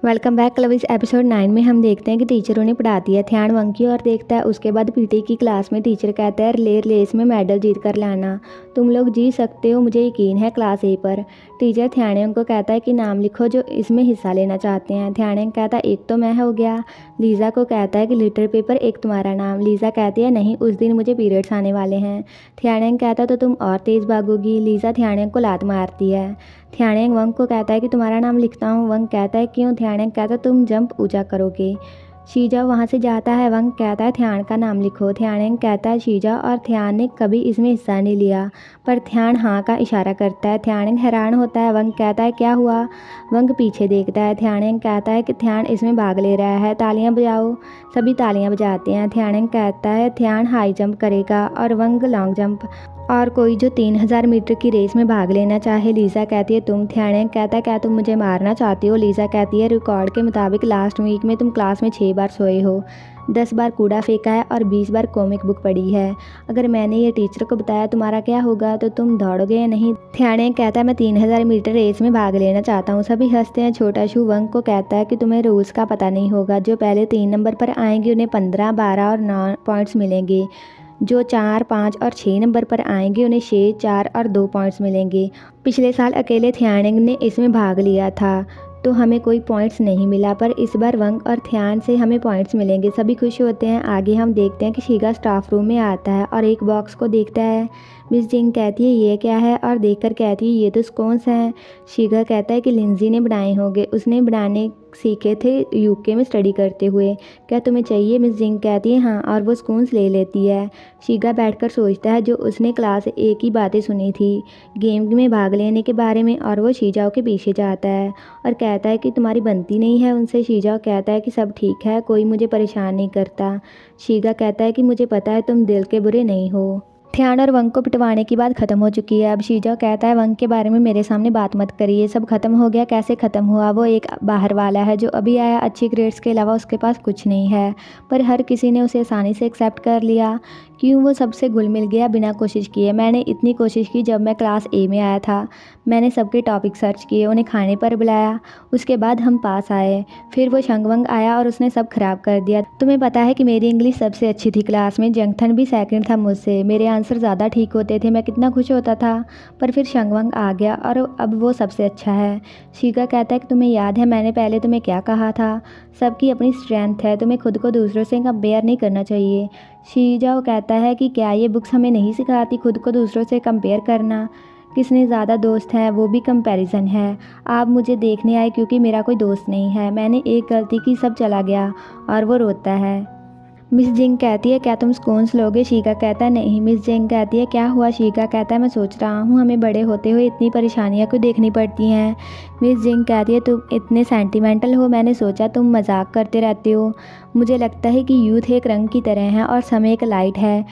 Welcome back club. इस episode 9 में हम देखते हैं कि टीचर उन्हें पढ़ाती है। ध्यान वंक की ओर देखता है। उसके बाद पीटी की क्लास में टीचर कहता है रिले रेस में मेडल जीत कर लाना, तुम लोग जीत सकते हो, मुझे यकीन है क्लास ए पर। टीचर ध्यान को कहता है कि नाम लिखो जो इसमें हिस्सा लेना चाहते हैं। ध्यान कहता है एक तो मैं हो गया। लीज़ा को कहता है कि लिटर पेपर एक तुम्हारा नाम। लीज़ा कहती है नहीं, उस दिन मुझे पीरियड्स आने वाले हैं। ध्यान कहता है तो तुम और तेज़ भागोगी। लीज़ा ध्यान को लात मारती है। ध्यान वंक को कहता है कि तुम्हारा नाम लिखता हूँ। वंक कहता है क्यों। ध्यान कहता है तुम जंप ऊंचा करोगे। शीजा वहाँ से जाता है। वंक कहता है ध्यान का नाम लिखो। ध्यान कहता है शीजा, और ध्यान ने कभी इसमें हिस्सा नहीं लिया, पर ध्यान हाँ का इशारा करता है। ध्यान हैरान होता है। वंक कहता है क्या हुआ। वंक पीछे देखता है। ध्यान कहता है कि ध्यान इसमें भाग ले रहा है, तालियां बजाओ। सभी तालियां बजाते हैं। ध्यान कहता है ध्यान हाई जंप करेगा और वंक लॉन्ग जंप, और कोई जो 3000 मीटर की रेस में भाग लेना चाहे। लीज़ा कहती है तुम। ध्यान कहता है क्या तुम मुझे मारना चाहती हो। लीज़ा कहती है रिकॉर्ड के मुताबिक लास्ट वीक में तुम क्लास में 6 बार सोए हो, 10 बार कूड़ा फेंका है और 20 बार कॉमिक बुक पढ़ी है। अगर मैंने ये टीचर को बताया तुम्हारा क्या होगा, तो तुम दौड़ोगे या नहीं। ध्यान कहता है मैं 3000 मीटर रेस में भाग लेना चाहता हूँ। सभी हंसते हैं। छोटा शू वंक को कहता है कि तुम्हें रूल्स का पता नहीं होगा, जो पहले 3 नंबर पर आएंगे उन्हें 15, 12 और 9 पॉइंट्स मिलेंगे। जो 4, 5 और 6 नंबर पर आएंगे उन्हें 6, 4 और 2 पॉइंट्स मिलेंगे। पिछले साल अकेले ध्यान ने इसमें भाग लिया था तो हमें कोई पॉइंट्स नहीं मिला, पर इस बार वंक और ध्यान से हमें पॉइंट्स मिलेंगे। सभी खुश होते हैं। आगे हम देखते हैं कि शीगा स्टाफ रूम में आता है और एक बॉक्स को देखता है। मिस जिंग कहती है ये क्या है, और देखकर कहती है ये तो स्कोन्स हैं। शीगा कहता है कि लिंजी ने बनाए होंगे, उसने बनाने सीखे थे यूके में स्टडी करते हुए। क्या तुम्हें चाहिए। मिस जिंग कहती है हाँ, और वो स्कोन्स ले लेती है। शीगा बैठकर सोचता है जो उसने क्लास एक ही बातें सुनी थी गेम में भाग लेने के बारे में, और वो शीजाओ के पीछे जाता है और कहता है कि तुम्हारी बनती नहीं है उनसे। शीजाओ कहता है कि सब ठीक है, कोई मुझे परेशान नहीं करता। शीगा कहता है कि मुझे पता है तुम दिल के बुरे नहीं हो। ध्यान और वंक को पिटवाने की बात खत्म हो चुकी है। अब शीजा कहता है वंक के बारे में मेरे सामने बात मत करिए, सब खत्म हो गया। कैसे ख़त्म हुआ। वो एक बाहर वाला है जो अभी आया, अच्छी ग्रेड्स के अलावा उसके पास कुछ नहीं है, पर हर किसी ने उसे आसानी से एक्सेप्ट कर लिया। क्यों। वो सबसे घुल मिल गया बिना कोशिश किए। मैंने इतनी कोशिश की जब मैं क्लास ए में आया था। मैंने सबके टॉपिक सर्च किए, उन्हें खाने पर बुलाया, उसके बाद हम पास आए। फिर वो शंगवंग आया और उसने सब खराब कर दिया। तुम्हें पता है कि मेरी इंग्लिश सबसे अच्छी थी क्लास में। जंगथन भी सेकंड था मुझसे। मेरे आंसर ज़्यादा ठीक होते थे, मैं कितना खुश होता था। पर फिर शंगवंग आ गया और अब वो सबसे अच्छा है। शीगा कहता है कि तुम्हें याद है मैंने पहले तुम्हें क्या कहा था, सबकी अपनी स्ट्रेंथ है, तुम्हें खुद को दूसरों से कंपेयर नहीं करना चाहिए। शीजाओ कहता है कि क्या ये बुक्स हमें नहीं सिखाती खुद को दूसरों से कंपेयर करना। किसने ज़्यादा दोस्त हैं वो भी कंपैरिजन है। आप मुझे देखने आए क्योंकि मेरा कोई दोस्त नहीं है। मैंने एक गलती की, सब चला गया। और वो रोता है। मिस जिंग कहती है क्या तुम स्कोन्स लोगे। शीगा कहता है नहीं। मिस जिंग कहती है क्या हुआ। शीगा कहता है मैं सोच रहा हूँ हमें बड़े होते हुए इतनी परेशानियाँ क्यों देखनी पड़ती हैं। मिस जिंग कहती है तुम इतने सेंटिमेंटल हो, मैंने सोचा तुम मजाक करते रहते हो। मुझे लगता है कि यूथ एक रंग की तरह है और समय एक लाइट है।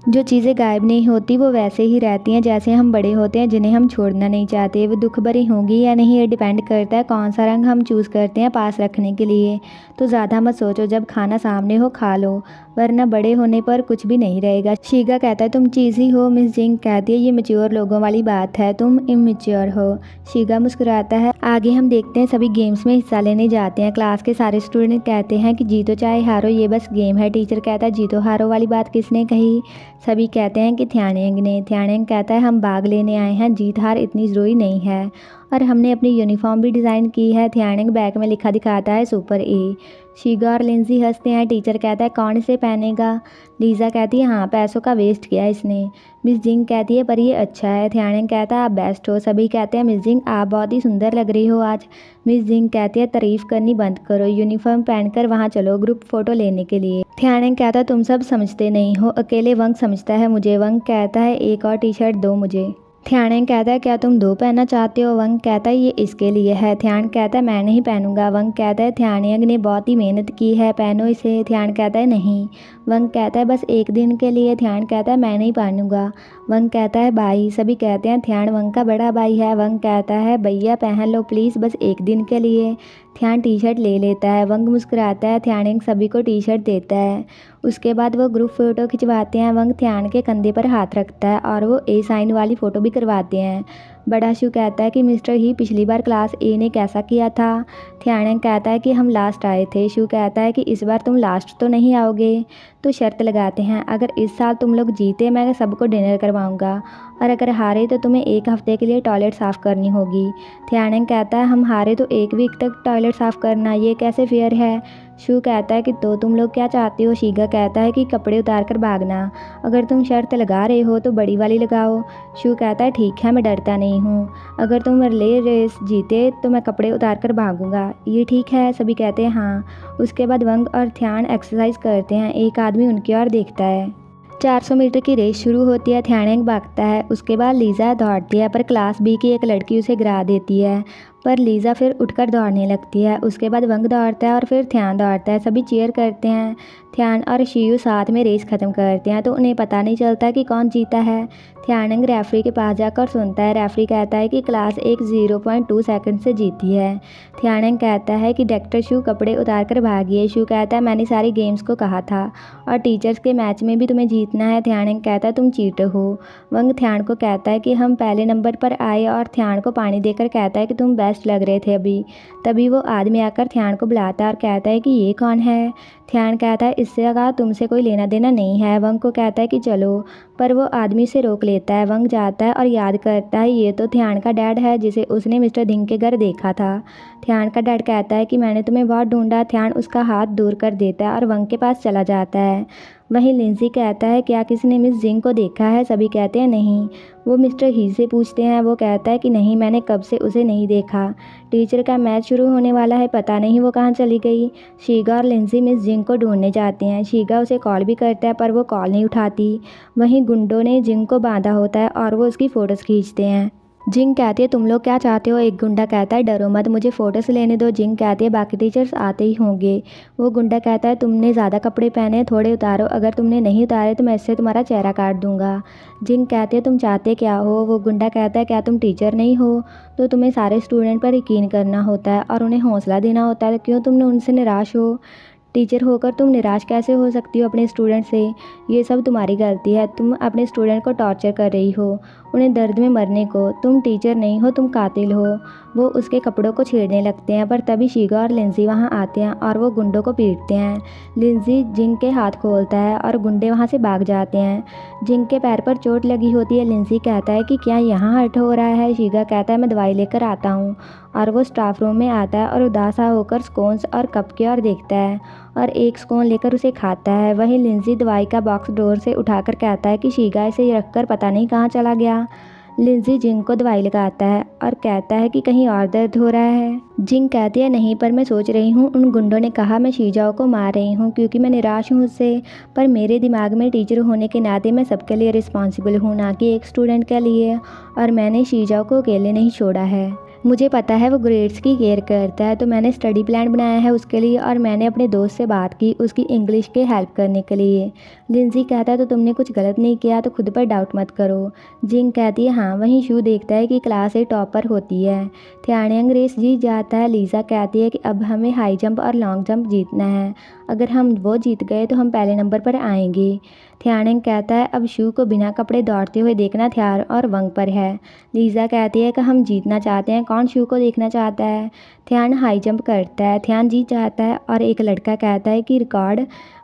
जो चीज़ें गायब नहीं होती वो वैसे ही रहती हैं जैसे हम बड़े होते हैं, जिन्हें हम छोड़ना नहीं चाहते। वो दुख भरी होंगी या नहीं ये डिपेंड करता है कौन सा रंग हम चूज़ करते हैं पास रखने के लिए। तो ज़्यादा मत सोचो, जब खाना सामने हो खा लो, वरना बड़े होने पर कुछ भी नहीं रहेगा। शीगा कहता है तुम चीज़ ही हो। मिस जिंग कहती है ये मैच्योर लोगों वाली बात है, तुम इमेच्योर हो। शीगा मुस्कुराता है। आगे हम देखते हैं सभी गेम्स में हिस्सा लेने जाते हैं। क्लास के सारे स्टूडेंट कहते हैं कि जीतो चाहे हारो, ये बस गेम है। टीचर कहता है जीतो हारो वाली बात किसने कही। सभी कहते हैं कि ध्यानैंग ने। ध्यानैंग कहता है हम भाग लेने आए हैं, जीत हार इतनी ज़रूरी नहीं है, और हमने अपनी यूनिफॉर्म भी डिज़ाइन की है। ध्यानैंग बैग में लिखा दिखाता है सुपर ए। शीगा और लिंजी हंसते हैं। टीचर कहता है कौन इसे पहनेगा। लीज़ा कहती है हाँ, पैसों का वेस्ट किया इसने। मिस जिंग कहती है पर ये अच्छा है। ध्यानैंग कहता है आप बेस्ट हो। सभी कहते हैं मिस जिंग आप बहुत ही सुंदर लग रही हो आज। मिस जिंग कहती है तारीफ करनी बंद करो, यूनिफॉर्म पहनकर वहाँ चलो ग्रुप फ़ोटो लेने के लिए। ध्यानैंग कहता है तुम सब समझते नहीं हो, अकेले वंक समझता है मुझे। वंक कहता है एक और टी शर्ट दो मुझे। ध्यान कहता है क्या तुम 2 पहनना चाहते हो। वंक कहता है ये इसके लिए है। ध्यान कहता है मैं नहीं पहनूंगा। वंक कहता है ध्यानयंग ने बहुत ही मेहनत की है, पहनो इसे। ध्यान कहता है नहीं। वंक कहता है बस एक दिन के लिए। ध्यान कहता है मैं नहीं पहनूंगा। वंक कहता है भाई। सभी कहते हैं ध्यान वंक का बड़ा भाई है। वंक कहता है भैया पहन लो प्लीज़, बस एक दिन के लिए। ध्यान टी शर्ट ले लेता है। वंक मुस्कुराता है। ध्यान सभी को टी शर्ट देता है। उसके बाद वो ग्रुप फ़ोटो खिंचवाते हैं। वंक ध्यान के कंधे पर हाथ रखता है और वो ए साइन वाली फ़ोटो भी करवाते हैं। बड़ा शू कहता है कि मिस्टर ही, पिछली बार क्लास ए ने कैसा किया था? थियानेंग कहता है कि हम लास्ट आए थे। शू कहता है कि इस बार तुम लास्ट तो नहीं आओगे। तो शर्त लगाते हैं, अगर इस साल तुम लोग जीते मैं सबको डिनर करवाऊंगा, और अगर हारे तो तुम्हें 1 हफ्ते के लिए टॉयलेट साफ़ करनी होगी। थियानेंग कहता है, हम हारे तो 1 वीक तक टॉयलेट साफ़ करना, ये कैसे फेयर है? शू कहता है कि तो तुम लोग क्या चाहते हो? शीगा कहता है कि कपड़े उतार कर भागना। अगर तुम शर्त लगा रहे हो तो बड़ी वाली लगाओ। शू कहता है, ठीक है, मैं डरता नहीं हूँ। अगर तुम रिले रेस जीते तो मैं कपड़े उतार कर भागूंगा, ये ठीक है? सभी कहते हैं हाँ। उसके बाद वंग और थियान एक्सरसाइज करते हैं। एक आदमी उनकी ओर देखता है। 400 मीटर की रेस शुरू होती है। थियानेंग भागता है। उसके बाद लीज़ा दौड़ती है, पर क्लास बी की एक लड़की उसे गिरा देती है, पर लीज़ा फिर उठकर दौड़ने लगती है। उसके बाद वंग दौड़ता है और फिर थियान दौड़ता है। सभी चीयर करते हैं। थियान और शियू साथ में रेस ख़त्म करते हैं तो उन्हें पता नहीं चलता कि कौन जीता है। थियानेंग रेफरी के पास जाकर सुनता है। रेफरी कहता है कि क्लास एक 0.2 सेकंड से जीती है। थियानेंग कहता है कि डॉक्टर शू, कपड़े उतार कर भागिए। शू कहता है, मैंने सारी गेम्स को कहा था और टीचर्स के मैच में भी तुम्हें जीतना है। थियानेंग कहता है, तुम चीटर हो। वंग थियान को कहता है कि हम पहले नंबर पर आए, और थियान को पानी देकर कहता है कि तुम बेस्ट लग रहे थे अभी। तभी वो आदमी आकर थियान को बुलाता है और कहता है कि ये कौन है? थियान कहता है, इससे कहा तुमसे कोई लेना देना नहीं है। वंग को कहता है कि चलो, पर वो आदमी उसे रोक लेता है। वंग जाता है और याद करता है, ये तो थियान का डैड है जिसे उसने मिस्टर धिंग के घर देखा था। थियान का डैड कहता है कि मैंने तुम्हें बहुत ढूंढा। थियान उसका हाथ दूर कर देता है और वंग के पास चला जाता है। वहीं लिंजी कहता है, क्या किसी ने मिस जिंग को देखा है? सभी कहते हैं नहीं। वो मिस्टर ही से पूछते हैं। वो कहता है कि नहीं, मैंने कब से उसे नहीं देखा। टीचर का मैच शुरू होने वाला है, पता नहीं वो कहाँ चली गई। शीगा और लिंजी मिस जिंग को ढूंढने जाते हैं। शीगा उसे कॉल भी करता है, पर वो कॉल नहीं उठाती। वहीं गुंडों ने जिंग को बांधा होता है और वो उसकी फ़ोटोज़ खींचते हैं। जिंग कहती है, तुम लोग क्या चाहते हो? एक गुंडा कहता है, डरो मत, मुझे फ़ोटोज़ लेने दो। जिंग कहती है, बाकी टीचर्स आते ही होंगे। वो गुंडा कहता है, तुमने ज़्यादा कपड़े पहने, थोड़े उतारो, अगर तुमने नहीं उतारे तो मैं इससे तुम्हारा चेहरा काट दूंगा। जिंग कहती है, तुम चाहते क्या हो? वो गुंडा कहता है, क्या तुम टीचर नहीं हो? तो तुम्हें सारे स्टूडेंट पर यकीन करना होता है और उन्हें हौसला देना होता है, क्यों तुमने उनसे निराश हो? टीचर होकर तुम निराश कैसे हो सकती हो अपने स्टूडेंट से? ये सब तुम्हारी गलती है। तुम अपने स्टूडेंट को टॉर्चर कर रही हो, उन्हें दर्द में मरने को। तुम टीचर नहीं हो, तुम कातिल हो। वो उसके कपड़ों को छेड़ने लगते हैं, पर तभी शीगा और लिंजी वहाँ आते हैं और वो गुंडों को पीटते हैं। लिंजी जिंग के हाथ खोलता है और गुंडे वहाँ से भाग जाते हैं। जिंग के पैर पर चोट लगी होती है। लिंजी कहता है कि क्या यहाँ हर्ट हो रहा है? शीगा कहता है, मैं दवाई लेकर आता हूँ। और वो स्टाफ रूम में आता है और उदास होकर स्कोन्स और कप की ओर देखता है और एक स्कोन लेकर उसे खाता है। वहीं लिंजी दवाई का बॉक्स डोर से उठाकर कहता है कि शीगा इसे रखकर पता नहीं कहाँ चला गया। लिंजी जिंग को दवाई लगाता है और कहता है कि कहीं और दर्द हो रहा है। जिंग कहती है, नहीं, पर मैं सोच रही हूँ, उन गुंडों ने कहा मैं शीजाओ को मार रही हूँ क्योंकि मैं निराश हूँ उससे, पर मेरे दिमाग में टीचर होने के नाते मैं सबके लिए रिस्पॉन्सिबल हूँ, ना कि एक स्टूडेंट के लिए, और मैंने शीजाओ को अकेले नहीं छोड़ा है। मुझे पता है वो ग्रेड्स की केयर करता है, तो मैंने स्टडी प्लान बनाया है उसके लिए, और मैंने अपने दोस्त से बात की उसकी इंग्लिश के हेल्प करने के लिए। लिंजी कहता है, तो तुमने कुछ गलत नहीं किया, तो खुद पर डाउट मत करो। जिंग कहती है, हाँ। वहीं शू देखता है कि क्लास ए टॉपर होती है। थियानेंग रेस जीत जाता है। लीज़ा कहती है कि अब हमें हाई जंप और लॉन्ग जंप जीतना है, अगर हम वो जीत गए तो हम पहले नंबर पर आएंगे। थियानेंग कहता है, अब शू को बिना कपड़े दौड़ते हुए देखना थियान और वंग पर है। लीज़ा कहती है कि हम जीतना चाहते हैं, कौन शू को देखना चाहता है? थियान हाई जंप करता है। थियान जीत जाता है और एक लड़का कहता है कि रिकॉर्ड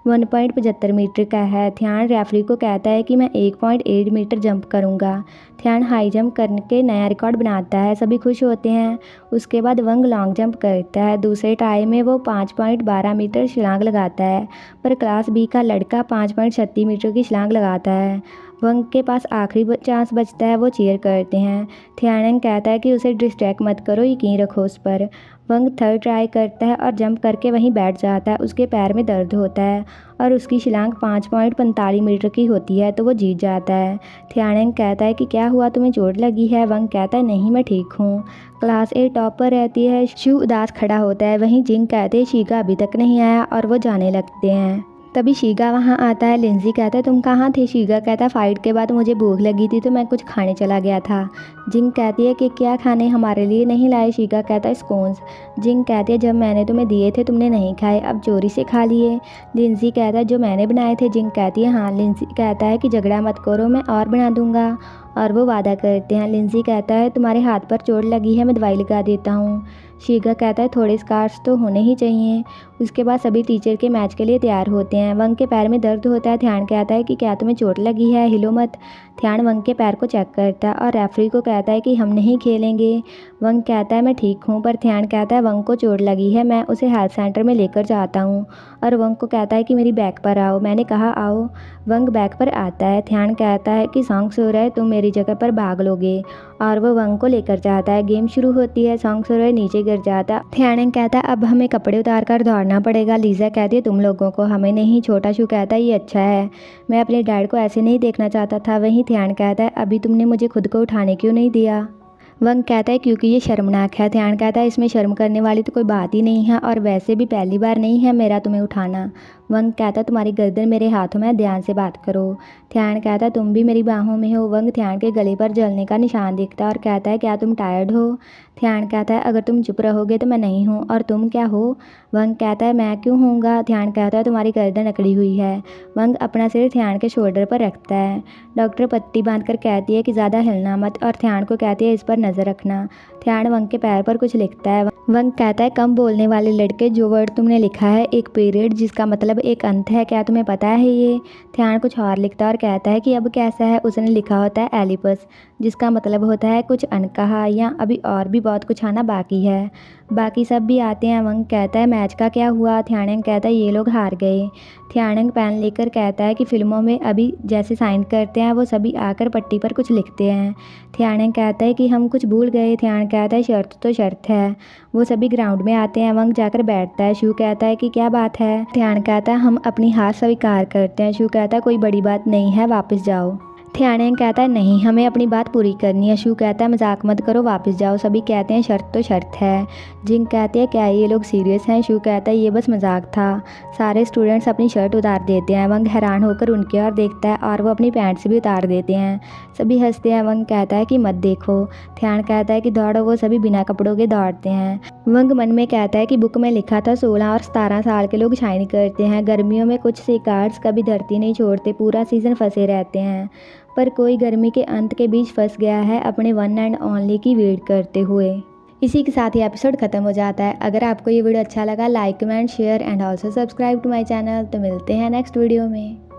1.75 मीटर का है। थियान रेफरी को कहता है कि मैं 1.8 मीटर जंप करूंगा। थियान हाई जंप करके नया रिकॉर्ड बनाता है। सभी खुश होते हैं। उसके बाद वंग लॉन्ग जंप करता है। दूसरे ट्राई में वो 5.12 मीटर छलांग लगाता है, पर क्लास बी का लड़का 5.36 मीटर की छलांग लगाता है। वंग के पास आखिरी चांस बचता है। वो चीयर करते हैं। थियानेंग कहता है कि उसे डिस्ट्रैक्ट मत करो, यकीन रखो उस पर। वंग थर्ड ट्राई करता है और जंप करके वहीं बैठ जाता है। उसके पैर में दर्द होता है और उसकी छलांग 5.45 मीटर की होती है, तो वो जीत जाता है। थियानेंग कहता है कि क्या हुआ, तुम्हें चोट लगी है? वंग कहता है, नहीं, मैं ठीक हूँ। क्लास ए टॉप पर रहती है। शू उदास खड़ा होता है। वहीं जिंग कहते हैं, शीगा अभी तक नहीं आया, और वो जाने लगते हैं। तभी शीगा वहाँ आता है। लिंजी कहता है तुम कहाँ थे? शीगा कहता है फ़ाइट के बाद मुझे भूख लगी थी तो मैं कुछ खाने चला गया था। जिंग कहती है कि क्या खाने हमारे लिए नहीं लाए? शीगा कहता है स्कोन्स। जिंग कहती है जब मैंने तुम्हें दिए थे तुमने नहीं खाए, अब चोरी से खा लिए। लिंजी कहता है जो मैंने बनाए थे। जिंग कहती है हाँ। लिंजी कहता है कि झगड़ा मत करो, मैं और बना दूंगा। और वो वादा करते हैं। लिंजी कहता है तुम्हारे हाथ पर चोट लगी है, मैं दवाई लगा देता हूँ। शीगा कहता है थोड़े स्कार्स तो होने ही चाहिए। उसके बाद सभी टीचर के मैच के लिए तैयार होते हैं। वंग के पैर में दर्द होता है। ध्यान कहता है कि क्या तुम्हें चोट लगी है? हिलो मत। ध्यान वंग के पैर को चेक करता है और रेफरी को कहता है कि हम नहीं खेलेंगे। वंग कहता है मैं ठीक हूँ, पर ध्यान कहता है वंग को चोट लगी है, मैं उसे हेल्थ सेंटर में लेकर जाता हूँ। और वंग को कहता है कि मेरी बैक पर आओ। मैंने कहा आओ। वंग बैक पर आता है। ध्यान कहता है कि सॉन्ग सो रहा है, तुम मेरी जगह पर भाग लोगे। और वो वंग को लेकर जाता है। गेम शुरू होती है। सॉन्ग सो रहा है, नीचे गिर जाता है। ध्यान कहता है अब हमें कपड़े उतार कर दौड़ना पड़ेगा। लीजा कहती है तुम लोगों को, हमें नहीं। छोटा शू कहता है ये अच्छा है, मैं अपने डैड को ऐसे नहीं देखना चाहता था। वहीं ध्यान कहता है अभी तुमने मुझे खुद को उठाने क्यों नहीं दिया? वंग कहता है क्योंकि ये शर्मनाक है। ध्यान कहता है इसमें शर्म करने वाली तो कोई बात ही नहीं है, और वैसे भी पहली बार नहीं है मेरा तुम्हें उठाना। वंग कहता है तुम्हारी गर्दन मेरे हाथों में, ध्यान से बात करो। ध्यान कहता है तुम भी मेरी बाहों में हो। वंग ध्यान के गले पर जलने का निशान दिखता है और कहता है क्या तुम टायर्ड हो? ध्यान कहता है अगर तुम चुप रहोगे तो मैं नहीं हूँ, और तुम क्या हो? वंग कहता है मैं क्यों होऊंगा? ध्यान कहता है तुम्हारी गर्दन अकड़ी हुई है। वंग अपना सिर ध्यान के शोल्डर पर रखता है। डॉक्टर पट्टी बांधकर कहती है कि ज़्यादा हिलना मत, और ध्यान को कहती है इस पर नज़र रखना। ध्यान वंग के पैर पर कुछ लिखता है। वंग कहता है कम बोलने वाले लड़के, जो वर्ड तुमने लिखा है एक पीरियड जिसका मतलब एक अंत है, क्या तुम्हें पता है ये? ध्यान कुछ और लिखता है और कहता है कि अब कैसा है? उसने लिखा होता है एलिपस, जिसका मतलब होता है कुछ अनकहा, या अभी और भी बहुत कुछ आना बाकी है। बाकी सब भी आते हैं। वंग कहता है मैच का क्या हुआ? ध्यान कहता है ये लोग हार गए। ध्यान पेन लेकर कहता है कि फिल्मों में अभी जैसे साइन करते हैं वो सभी आकर पट्टी पर कुछ लिखते हैं। ध्यान कहता है कि हम कुछ भूल गए। ध्यान कहता है शर्त तो शर्त है। वो सभी ग्राउंड में आते हैं। वंग जाकर बैठता है। शू कहता है कि क्या बात है? ध्यान कहता है हम अपनी हार स्वीकार करते हैं। शू कहता है कोई बड़ी बात नहीं है, वापस जाओ। ध्यान कहता है नहीं, हमें अपनी बात पूरी करनी है। शू कहता है मजाक मत करो, वापस जाओ। सभी कहते हैं शर्त तो शर्त है। जिंग कहती है क्या ये लोग सीरियस हैं? शू कहता है ये बस मजाक था। सारे स्टूडेंट्स अपनी शर्ट उतार देते हैं। वंग हैरान होकर उनकी ओर देखता है और वो अपनी पैंट्स भी उतार देते हैं। सभी हंसते हैं। वंग कहता है कि मत देखो। ध्यान कहता है कि दौड़ो। वो सभी बिना कपड़ों के दौड़ते हैं। वंग मन में कहता है कि बुक में लिखा था 16 और 17 साल के लोग शाइन करते हैं। गर्मियों में कुछ सीकार्ड्स कभी धरती नहीं छोड़ते, पूरा सीज़न फंसे रहते हैं, पर कोई गर्मी के अंत के बीच फंस गया है अपने वन एंड ओनली की वेट करते हुए। इसी के साथ ही एपिसोड खत्म हो जाता है। अगर आपको ये वीडियो अच्छा लगा, like comment share and also subscribe to my channel. तो मिलते हैं नेक्स्ट वीडियो में।